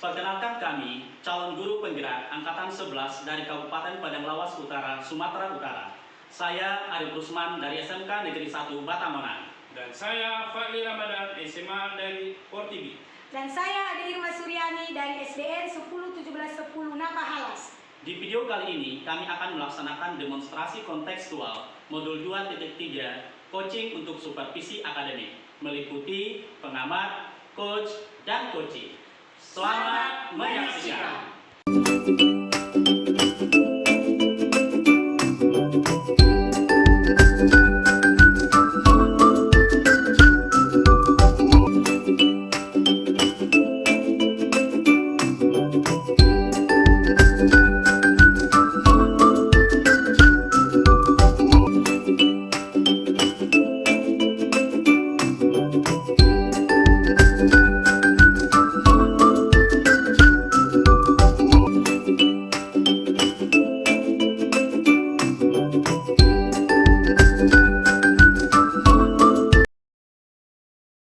Perkenalkan kami, calon guru penggerak Angkatan 11 dari Kabupaten Padang Lawas Utara, Sumatera Utara. Saya Arif Rusman dari SMK Negeri 1 Batamonang. Dan saya Fadli Ramadan, SMA dari Portibi. Dan saya Ade Irma Suryani dari SDN 101710 Napahalas. Di video kali ini, kami akan melaksanakan demonstrasi kontekstual Modul 2.3 Coaching untuk Supervisi Akademik, meliputi pengamat, coach, dan coaching. Selamat menyaksikan.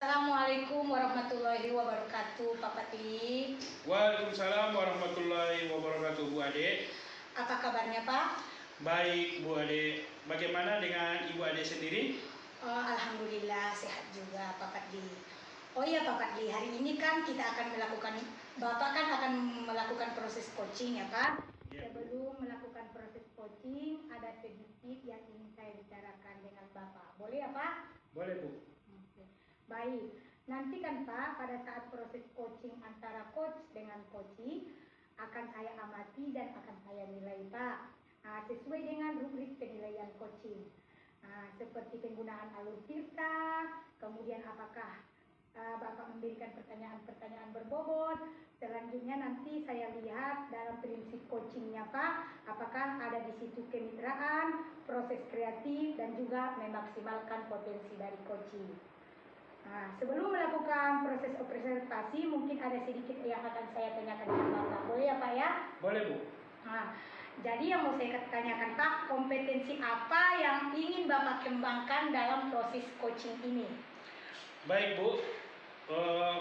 Assalamualaikum warahmatullahi wabarakatuh, Pak Patli. Waalaikumsalam warahmatullahi wabarakatuh, Bu Ade. Apa kabarnya, Pak? Baik, Bu Ade. Bagaimana dengan Ibu Ade sendiri? Alhamdulillah sehat juga, Pak Patli. Oh iya, Pak Patli, hari ini kan kita akan Bapak kan akan melakukan proses coaching ya, Pak? Ya. Sebelum melakukan proses coaching, ada sedikit yang ingin saya bicarakan dengan Bapak. Boleh ya, Pak? Boleh, Bu. Oke. Baik, nanti kan Pak, pada saat proses coaching antara coach dengan coaching akan saya amati dan akan saya nilai, Pak. Sesuai dengan rubrik penilaian coaching, seperti penggunaan alur cerita, kemudian apakah Bapak memberikan pertanyaan-pertanyaan berbobot. Selanjutnya nanti saya lihat dalam prinsip coachingnya, Pak, apakah ada di situ kemitraan, proses kreatif, dan juga memaksimalkan potensi dari coaching. Sebelum melakukan proses observasi, mungkin ada sedikit yang akan saya tanyakan kepada Bapak. Boleh ya, Pak ya? Boleh, Bu. Jadi yang mau saya tanyakan, Pak, kompetensi apa yang ingin Bapak kembangkan dalam proses coaching ini? Baik, Bu.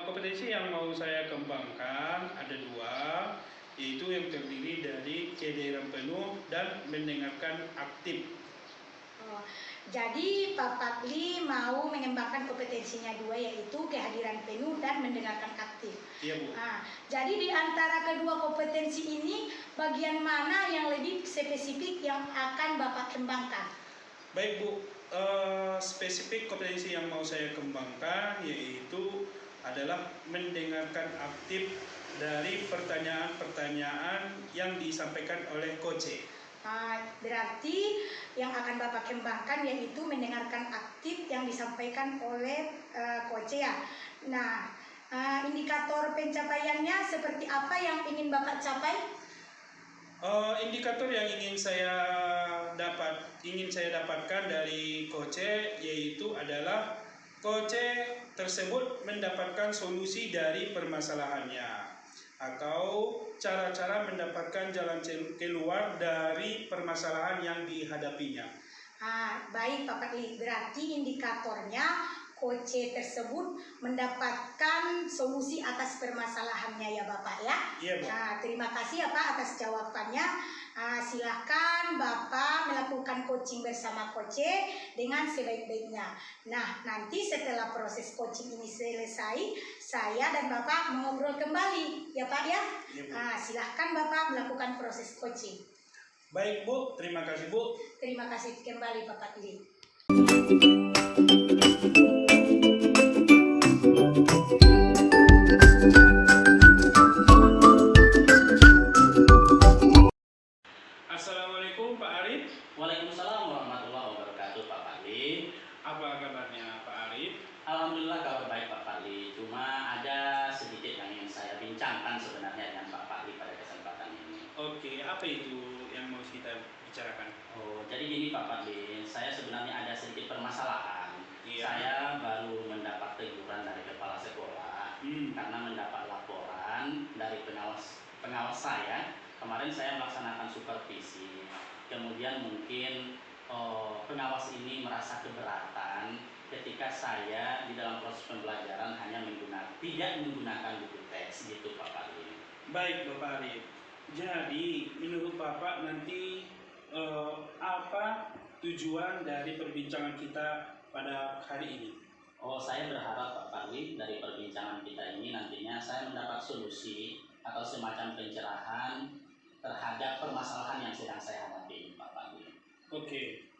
Kompetensi yang mau saya kembangkan ada dua, yaitu yang terdiri dari kehadiran penuh dan mendengarkan aktif. Jadi Pak Patli mau mengembangkan kompetensinya dua, yaitu kehadiran penuh dan mendengarkan aktif. Iya, Bu. Jadi di antara kedua kompetensi ini, bagian mana yang lebih spesifik yang akan Bapak kembangkan? Baik, Bu. Spesifik kompetensi yang mau saya kembangkan yaitu adalah mendengarkan aktif dari pertanyaan-pertanyaan yang disampaikan oleh coach. Berarti yang akan Bapak kembangkan yaitu mendengarkan aktif yang disampaikan oleh coach ya. Nah, indikator pencapaiannya seperti apa yang ingin Bapak capai? Indikator yang ingin saya dapatkan dari coach yaitu adalah coach tersebut mendapatkan solusi dari permasalahannya atau cara-cara mendapatkan jalan keluar dari permasalahan yang dihadapinya. Baik Pak Patli, berarti indikatornya coach tersebut mendapatkan solusi atas permasalahannya ya Bapak ya? Iya, Bu. Terima kasih ya Pak atas jawabannya. Silakan Bapak melakukan coaching bersama coach dengan sebaik-baiknya. Nah, nanti setelah proses coaching ini selesai, saya dan Bapak mengobrol kembali ya Pak ya? Iya, Bu. Silakan Bapak melakukan proses coaching. Baik, Bu, terima kasih, Bu. Terima kasih kembali Pak Patli. Assalamualaikum, Pak Arif. Waalaikumsalam warahmatullahi wabarakatuh, Pak Patli. Apa kabarnya, Pak Arif? Alhamdulillah kabar baik, Pak Patli. Cuma ada sedikit yang ingin saya bincangkan sebenarnya dengan Pak Patli pada kesempatan ini. Oke, apa itu yang mau kita bicarakan? Jadi gini Pak Patli, saya sebenarnya ada sedikit permasalahan. Iya. Saya baru mendapat teguran dari kepala sekolah karena mendapat laporan dari pengawas saya. Kemarin saya melaksanakan supervisi, kemudian mungkin pengawas ini merasa keberatan ketika saya di dalam proses pembelajaran hanya tidak menggunakan buku teks gitu Pak Patli. Baik Bapak Arif. Jadi menurut Bapak nanti apa tujuan dari perbincangan kita pada hari ini? Oh, saya berharap Pak Fadli dari perbincangan kita ini nantinya saya mendapat solusi atau semacam pencerahan terhadap permasalahan yang sedang saya hadapi ini, Pak Fadli. Oke.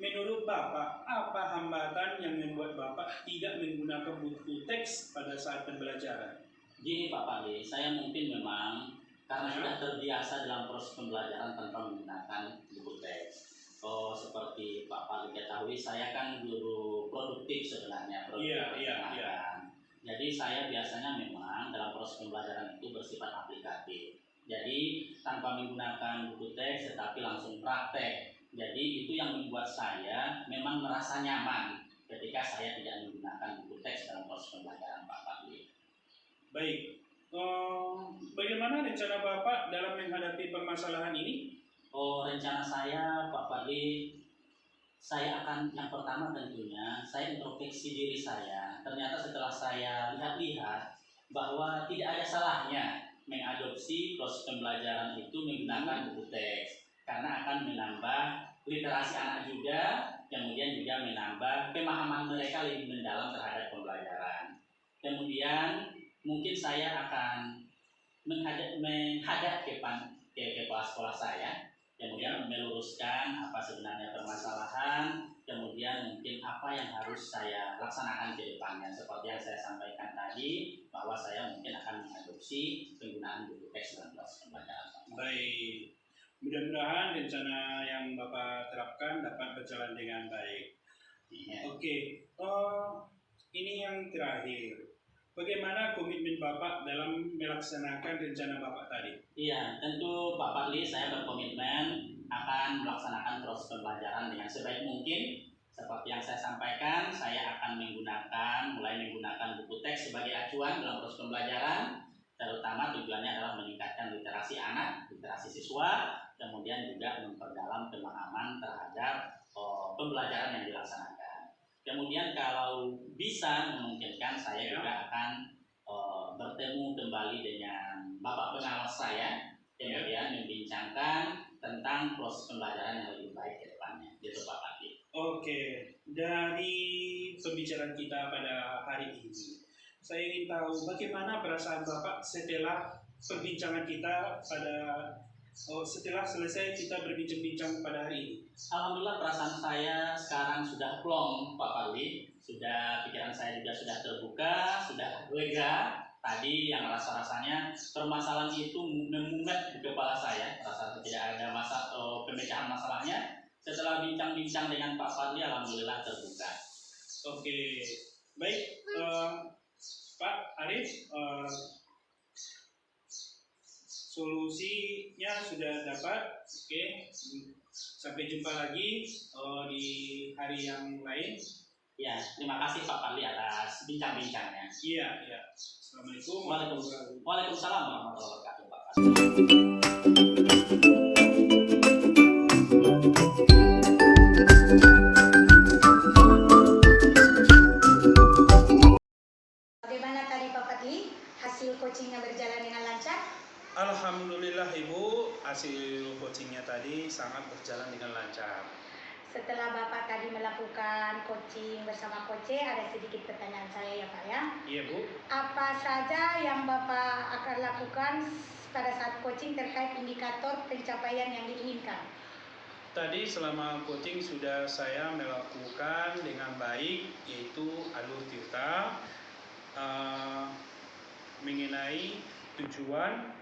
Menurut Bapak, apa hambatan yang membuat Bapak tidak menggunakan buku teks pada saat pembelajaran? Gini Pak Fadli, saya mungkin memang karena sudah terbiasa dalam proses pembelajaran tanpa menggunakan buku teks. Oh, seperti Pak Fadli ketahui, saya kan guru produktif sebenarnya, produktif pertemanan. Jadi saya biasanya memang dalam proses pembelajaran itu bersifat aplikatif. Jadi tanpa menggunakan buku teks, tetapi langsung praktek. Jadi itu yang membuat saya memang merasa nyaman ketika saya tidak menggunakan buku teks dalam proses pembelajaran Pak Fadli. Baik. Bagaimana rencana Bapak dalam menghadapi permasalahan ini? Oh, rencana saya Pak Fadli, saya akan yang pertama tentunya saya introspeksi diri saya. Ternyata setelah saya lihat-lihat bahwa tidak ada salahnya mengadopsi proses pembelajaran itu menggunakan buku teks karena akan menambah literasi anak juga, kemudian juga menambah pemahaman mereka lebih mendalam terhadap pembelajaran. Kemudian mungkin saya akan menghadap ke kepala sekolah saya, kemudian meluruskan apa sebenarnya permasalahan, kemudian mungkin apa yang harus saya laksanakan ke depannya. Seperti yang saya sampaikan tadi, bahwa saya mungkin akan mengadopsi penggunaan buku teks dalam proses pembelajaran. Baik, mudah-mudahan rencana yang Bapak terapkan dapat berjalan dengan baik. Ya. Oke, ini yang terakhir. Bagaimana komitmen Bapak dalam melaksanakan rencana Bapak tadi? Iya, tentu Pak Fadli, saya berkomitmen akan melaksanakan proses pembelajaran dengan sebaik mungkin. Seperti yang saya sampaikan, saya akan mulai menggunakan buku teks sebagai acuan dalam proses pembelajaran. Terutama tujuannya adalah meningkatkan literasi anak, literasi siswa, kemudian juga memperdalam pemahaman terhadap pembelajaran yang dilaksanakan. Kemudian kalau bisa memungkinkan, saya juga akan bertemu kembali dengan Bapak pengawas saya, kemudian membincangkan tentang proses pembelajaran yang lebih baik ke depannya. Gitu Pak Fadli. Oke, dari pembicaraan kita pada hari ini, saya ingin tahu bagaimana perasaan Bapak setelah perbincangan kita setelah selesai kita berbincang-bincang pada hari ini. Alhamdulillah perasaan saya sekarang sudah plong Pak Fadli, pikiran saya juga sudah terbuka, sudah lega. Tadi yang rasa-rasanya permasalahan itu memumet di kepala saya, rasa tidak ada pemecahan masalahnya. Setelah bincang-bincang dengan Pak Fadli, alhamdulillah terbuka. Oke, baik Pak Arif, solusinya sudah dapat. Oke, sampai jumpa lagi di hari yang lain. Ya, terima kasih Pak Fadli atas bincang-bincangnya. Iya. Assalamualaikum. Waalaikumsalam warahmatullahi wabarakatuh Pak Fadli. Bagaimana tadi Pak Fadli? Hasil coachingnya berjalan dengan lancar? Alhamdulillah Ibu, hasil coachingnya tadi sangat berjalan dengan lancar. Setelah Bapak tadi melakukan coaching bersama Coach, ada sedikit pertanyaan saya ya Pak ya. Iya Bu. Apa saja yang Bapak akan lakukan pada saat coaching terkait indikator pencapaian yang diinginkan? Tadi selama coaching sudah saya melakukan dengan baik, yaitu alur tirta mengenai tujuan,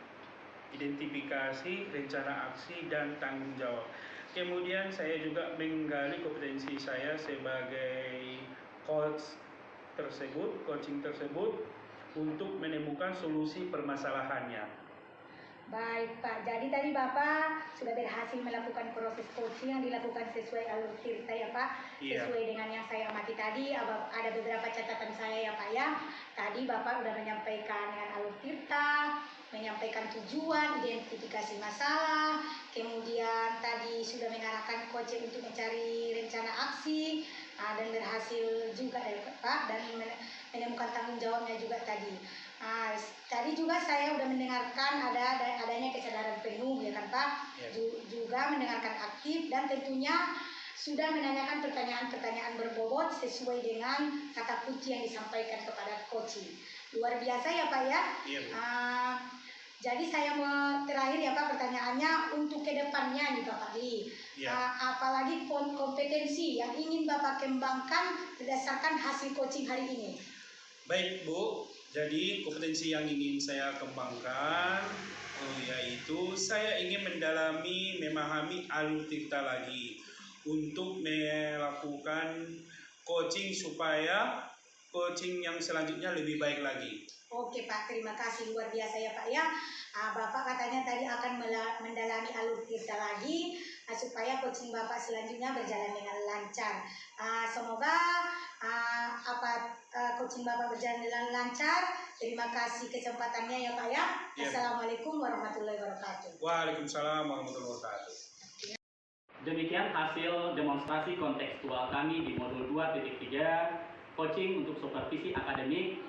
identifikasi, rencana aksi, dan tanggung jawab. Kemudian saya juga menggali kompetensi saya sebagai coaching tersebut untuk menemukan solusi permasalahannya. Baik Pak, jadi tadi Bapak sudah berhasil melakukan proses coaching yang dilakukan sesuai alur tirta ya Pak. Iya. Sesuai dengan yang saya amati tadi, ada beberapa catatan saya ya Pak ya. Tadi Bapak sudah menyampaikan dengan alur tirta, menyampaikan tujuan, identifikasi masalah, kemudian tadi sudah mengarahkan coach untuk mencari rencana aksi, dan berhasil juga ya Pak, dan menemukan tanggung jawabnya juga tadi. Tadi juga saya sudah mendengarkan adanya kesadaran penuh ya kan Pak, juga mendengarkan aktif dan tentunya sudah menanyakan pertanyaan-pertanyaan berbobot sesuai dengan kata kunci yang disampaikan kepada coaching. Luar biasa ya Pak ya. Jadi saya mau terakhir ya Pak pertanyaannya untuk kedepannya nih Bapak Li. Apalagi kompetensi yang ingin Bapak kembangkan berdasarkan hasil coaching hari ini. Baik Bu, jadi kompetensi yang ingin saya kembangkan yaitu saya ingin memahami alur tirta lagi untuk melakukan coaching supaya coaching yang selanjutnya lebih baik lagi. Oke Pak, terima kasih luar biasa ya Pak ya. Bapak katanya tadi akan mendalami alur tirta lagi supaya coaching Bapak selanjutnya berjalan dengan lancar. Semoga coaching Bapak berjalan dengan lancar. Terima kasih kesempatannya ya Pak ya. Assalamualaikum warahmatullahi wabarakatuh. Waalaikumsalam warahmatullahi wabarakatuh. Demikian hasil demonstrasi kontekstual kami di modul 2.3 coaching untuk supervisi akademik.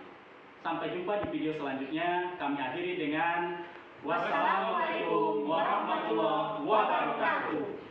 Sampai jumpa di video selanjutnya. Kami akhiri dengan wassalamualaikum warahmatullahi wabarakatuh.